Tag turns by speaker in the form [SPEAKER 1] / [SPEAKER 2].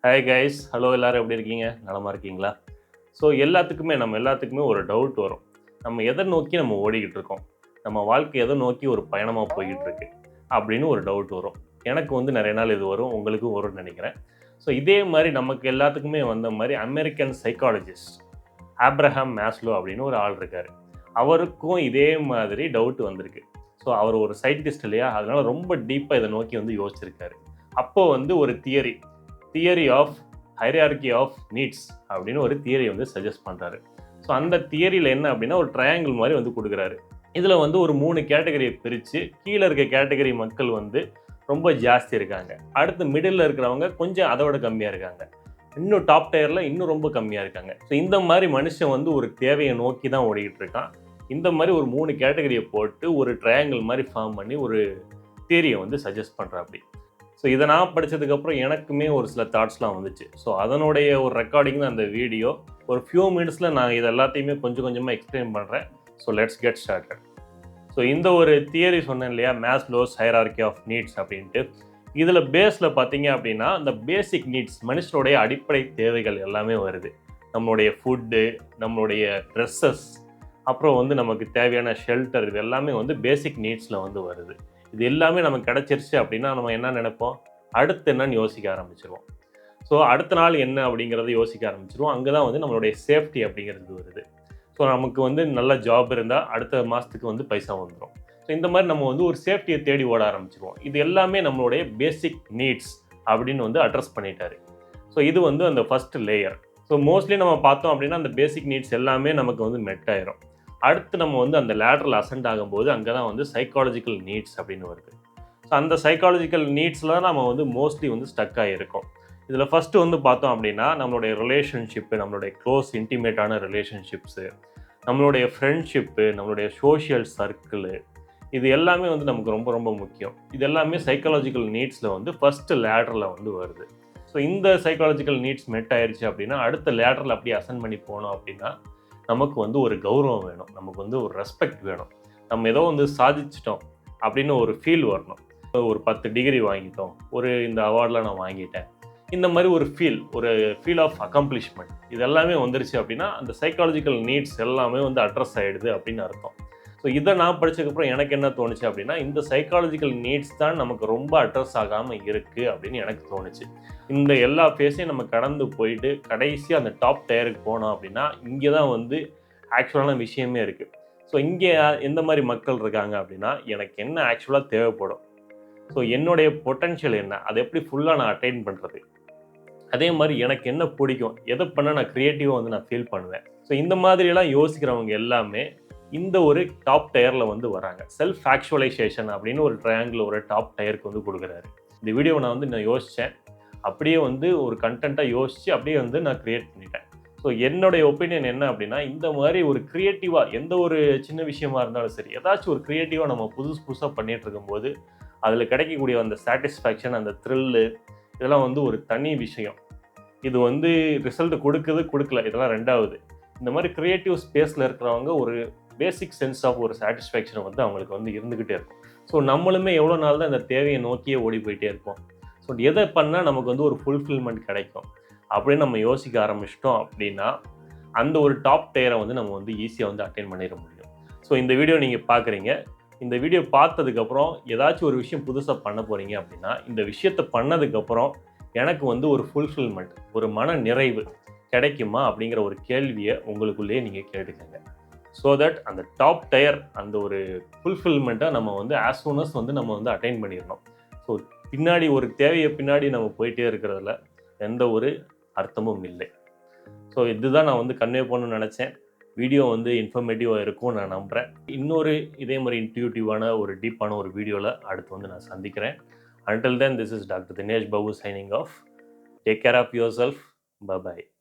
[SPEAKER 1] Hi guys, hello எல்லாரும் எப்படி இருக்கீங்க? நலமா இருக்கீங்களா? ஸோ நம்ம எல்லாத்துக்குமே ஒரு டவுட் வரும். நம்ம எதை நோக்கி நம்ம ஓடிக்கிட்டு இருக்கோம்? நம்ம வாழ்க்கை எதை நோக்கி ஒரு பயணமாக போய்கிட்டு இருக்கு அப்படின்னு ஒரு டவுட் வரும். எனக்கு வந்து நிறைய நாள் இது வரும், உங்களுக்கும் வரும்னு நினைக்கிறேன். ஸோ இதே மாதிரி நமக்கு எல்லாத்துக்குமே வந்த மாதிரி அமெரிக்கன் சைக்காலஜிஸ்ட் ஆப்ரஹாம் மேஸ்லோ அப்படின்னு ஒரு ஆள் இருக்கார். அவருக்கும் இதே மாதிரி டவுட் வந்திருக்கு. ஸோ அவர் ஒரு சயின்டிஸ்ட் இல்லையா, அதனால ரொம்ப டீப்பாக இதை நோக்கி வந்து யோசிச்சிருக்காரு. அப்போ வந்து ஒரு theory of hierarchy of needs அப்படின்னு ஒரு தியரி வந்து சஜஸ்ட் பண்ணுறாரு. ஸோ அந்த தியரியில் என்ன அப்படின்னா ஒரு ட்ரையாங்கிள் மாதிரி வந்து கொடுக்குறாரு. இதில் வந்து ஒரு 3 கேட்டகரியை பிரித்து கீழே இருக்க கேட்டகரி மக்கள் வந்து ரொம்ப ஜாஸ்தி இருக்காங்க. அடுத்து மிடில் இருக்கிறவங்க கொஞ்சம் அதை விட கம்மியாக இருக்காங்க. இன்னும் டாப் டயரில் இன்னும் ரொம்ப கம்மியாக இருக்காங்க. ஸோ இந்த மாதிரி மனுஷன் வந்து ஒரு தேவையை நோக்கி தான் ஓடிக்கிட்டு இருக்கான். இந்த மாதிரி ஒரு 3 கேட்டகரியை போட்டு ஒரு ட்ரையாங்கிள் மாதிரி ஃபார்ம் பண்ணி ஒரு தியரியை வந்து சஜஸ்ட் பண்ணுறாப்படி. ஸோ இதை நான் படித்ததுக்கப்புறம் எனக்குமே ஒரு சில தாட்ஸ்லாம் வந்துச்சு. ஸோ அதனுடைய ஒரு ரெக்கார்டிங் தான் அந்த வீடியோ. ஒரு ஃபியூ மினிட்ஸில் நான் இது எல்லாத்தையுமே கொஞ்சம் கொஞ்சமாக எக்ஸ்பிளைன் பண்ணுறேன். So let's get started. So இந்த ஒரு தியரி சொன்னேன் இல்லையா, மேஸ்லோஸ் ஹைரார்கி ஆஃப் நீட்ஸ் அப்படின்ட்டு. இதில் பேஸில் பார்த்தீங்க அப்படின்னா இந்த பேசிக் நீட்ஸ், மனுஷனுடைய அடிப்படை தேவைகள் எல்லாமே வருது. நம்மளுடைய ஃபுட்டு, நம்மளுடைய ட்ரெஸ்ஸஸ், அப்புறம் வந்து நமக்கு தேவையான ஷெல்டர், இது எல்லாமே வந்து பேசிக் நீட்ஸில் வந்து வருது. இது எல்லாமே நமக்கு கிடச்சிருச்சு அப்படின்னா நம்ம என்ன நினைப்போம், அடுத்து என்னன்னு யோசிக்க ஆரம்பிச்சிருவோம். ஸோ அடுத்த நாள் என்ன அப்படிங்கிறத யோசிக்க ஆரம்பிச்சிருவோம். அங்கே தான் வந்து நம்மளுடைய சேஃப்டி அப்படிங்கிறது வருது. ஸோ நமக்கு வந்து நல்ல ஜாப் இருந்தால் அடுத்த மாதத்துக்கு வந்து பைசா வந்துடும். ஸோ இந்த மாதிரி நம்ம வந்து ஒரு சேஃப்டியை தேடி ஓட ஆரம்பிச்சிருவோம். இது எல்லாமே நம்மளுடைய பேசிக் நீட்ஸ் அப்படின்னு வந்து அட்ரஸ் பண்ணிட்டாரு. ஸோ இது வந்து அந்த ஃபர்ஸ்ட் லேயர். ஸோ மோஸ்ட்லி நம்ம பார்த்தோம் அப்படின்னா அந்த பேசிக் நீட்ஸ் எல்லாமே நமக்கு வந்து மெட் ஆயிரும். அடுத்து நம்ம வந்து அந்த லேட்ரல் அசெண்ட் ஆகும்போது அங்கே தான் வந்து சைக்காலஜிக்கல் நீட்ஸ் அப்படின்னு வருது. ஸோ அந்த சைக்காலஜிக்கல் நீட்ஸில் நம்ம வந்து மோஸ்ட்லி வந்து ஸ்டக் ஆகிருக்கோம். இதில் ஃபஸ்ட்டு வந்து பார்த்தோம் அப்படின்னா நம்மளுடைய ரிலேஷன்ஷிப்பு, நம்மளுடைய க்ளோஸ் இன்டிமேட்டான ரிலேஷன்ஷிப்ஸு, நம்மளுடைய ஃப்ரெண்ட்ஷிப்பு, நம்மளுடைய சோஷியல் சர்க்கிளு, இது எல்லாமே வந்து நமக்கு ரொம்ப ரொம்ப முக்கியம். இது எல்லாமே சைக்காலஜிக்கல் நீட்ஸில் வந்து ஃபஸ்ட்டு லேட்ரலில் வந்து வருது. ஸோ இந்த சைக்காலஜிக்கல் நீட்ஸ் மெட் ஆயிடுச்சு அப்படின்னா அடுத்த லேட்ரல் அப்படியே அசெண்ட் பண்ணி போனோம் அப்படின்னா நமக்கு வந்து ஒரு கௌரவம் வேணும், நமக்கு வந்து ஒரு ரெஸ்பெக்ட் வேணும், நம்ம ஏதோ வந்து சாதிச்சிட்டோம் அப்படின்னு ஒரு ஃபீல் வரணும். ஒரு 10 டிகிரி வாங்கிட்டோம், ஒரு இந்த அவார்டில் நான் வாங்கிட்டேன், இந்த மாதிரி ஒரு ஃபீல் ஆஃப் அக்கம்ப்ளிஷ்மெண்ட், இது எல்லாமே வந்துருச்சு அப்படின்னா அந்த சைக்காலஜிக்கல் நீட்ஸ் எல்லாமே வந்து அட்ரஸ் ஆகிடுது அப்படின்னு அர்த்தம். ஸோ இதை நான் படித்ததுக்கப்புறம் எனக்கு என்ன தோணுச்சு அப்படின்னா இந்த சைக்காலஜிக்கல் நீட்ஸ் தான் நமக்கு ரொம்ப அட்ரஸ் ஆகாமல் இருக்குது அப்படின்னு எனக்கு தோணுச்சு. இந்த எல்லா ஃபேஸையும் நம்ம கடந்து போயிட்டு கடைசியாக அந்த டாப் டயருக்கு போனோம் அப்படின்னா இங்கே தான் வந்து ஆக்சுவலான விஷயமே இருக்குது. ஸோ இங்கே எந்த மாதிரி மக்கள் இருக்காங்க அப்படின்னா எனக்கு என்ன ஆக்சுவலாக தேவைப்படும், ஸோ என்னுடைய பொட்டன்ஷியல் என்ன, அதை எப்படி ஃபுல்லாக நான் அட்டைன் பண்ணுறது, அதே மாதிரி எனக்கு என்ன பிடிக்கும், எதை பண்ணால் நான் க்ரியேட்டிவாக வந்து நான் ஃபீல் பண்ணுவேன். ஸோ இந்த மாதிரியெல்லாம் யோசிக்கிறவங்க எல்லாமே இந்த ஒரு டாப் டயரில் வந்து வராங்க. செல்ஃப் ஆக்சுவலைசேஷன் அப்படின்னு ஒரு ட்ரையாங்கிள் ஒரு டாப் டயருக்கு வந்து கொடுக்குறாரு. இந்த வீடியோவை நான் யோசித்தேன், அப்படியே வந்து ஒரு கண்டென்ட்டாக யோசித்து அப்படியே வந்து நான் க்ரியேட் பண்ணிட்டேன். ஸோ என்னுடைய ஒப்பீனியன் என்ன அப்படின்னா இந்த மாதிரி ஒரு க்ரியேட்டிவாக எந்த ஒரு சின்ன விஷயமா இருந்தாலும் சரி, ஏதாச்சும் ஒரு க்ரியேட்டிவாக நம்ம புதுசாக பண்ணிகிட்டு இருக்கும்போது அதில் கிடைக்கக்கூடிய அந்த சாட்டிஸ்ஃபேக்ஷன், அந்த த்ரில்லு, இதெல்லாம் வந்து ஒரு தனி விஷயம். இது வந்து ரிசல்ட் கொடுக்கல, இதெல்லாம் ரெண்டாவது. இந்த மாதிரி க்ரியேட்டிவ் ஸ்பேஸில் இருக்கிறவங்க ஒரு பேசிக் சென்ஸ் ஆஃப் ஒரு சாட்டிஸ்ஃபேக்ஷன் வந்து அவங்களுக்கு வந்து இருந்துக்கிட்டே இருக்கும். ஸோ நம்மளுமே எவ்வளோ நாள் தான் இந்த தேவையை நோக்கியே ஓடி போயிட்டே இருப்போம். ஸோ எதை பண்ணால் நமக்கு வந்து ஒரு ஃபுல்ஃபில்மெண்ட் கிடைக்கும் அப்படின்னு நம்ம யோசிக்க ஆரம்பிச்சிட்டோம் அப்படின்னா அந்த ஒரு டாப் டயரை வந்து நம்ம வந்து ஈஸியாக வந்து அட்டைன் பண்ணிட முடியும். ஸோ இந்த வீடியோ நீங்கள் பார்க்குறீங்க, இந்த வீடியோ பார்த்ததுக்கப்புறம் ஏதாச்சும் ஒரு விஷயம் புதுசாக பண்ண போகிறீங்க அப்படின்னா இந்த விஷயத்தை பண்ணதுக்கப்புறம் எனக்கு வந்து ஒரு ஃபுல்ஃபில்மெண்ட், ஒரு மன நிறைவு கிடைக்குமா அப்படிங்கிற ஒரு கேள்வியை உங்களுக்குள்ளேயே நீங்கள் கேட்டுக்கங்க. ஸோ தட் அந்த டாப் டயர் அந்த ஒரு ஃபுல்ஃபில்மெண்ட்டை நம்ம வந்து ஆஸ் சூன் அஸ் வந்து நம்ம வந்து அட்டைன் பண்ணிடணும். ஸோ பின்னாடி ஒரு தேவையை பின்னாடி நம்ம போயிட்டே இருக்கிறதுல எந்த ஒரு அர்த்தமும் இல்லை. ஸோ இதுதான் நான் வந்து கன்வே பண்ணணும்னு நினச்சேன். வீடியோ வந்து இன்ஃபர்மேட்டிவாக இருக்கும்னு நான் நம்புகிறேன். இன்னொரு இதே மாதிரி இன்ட்யூட்டிவான ஒரு டீப்பான ஒரு வீடியோவில் அடுத்து வந்து நான் சந்திக்கிறேன். Until then, this is Dr. Dinesh Babu signing off. Take care of yourself. Bye-bye.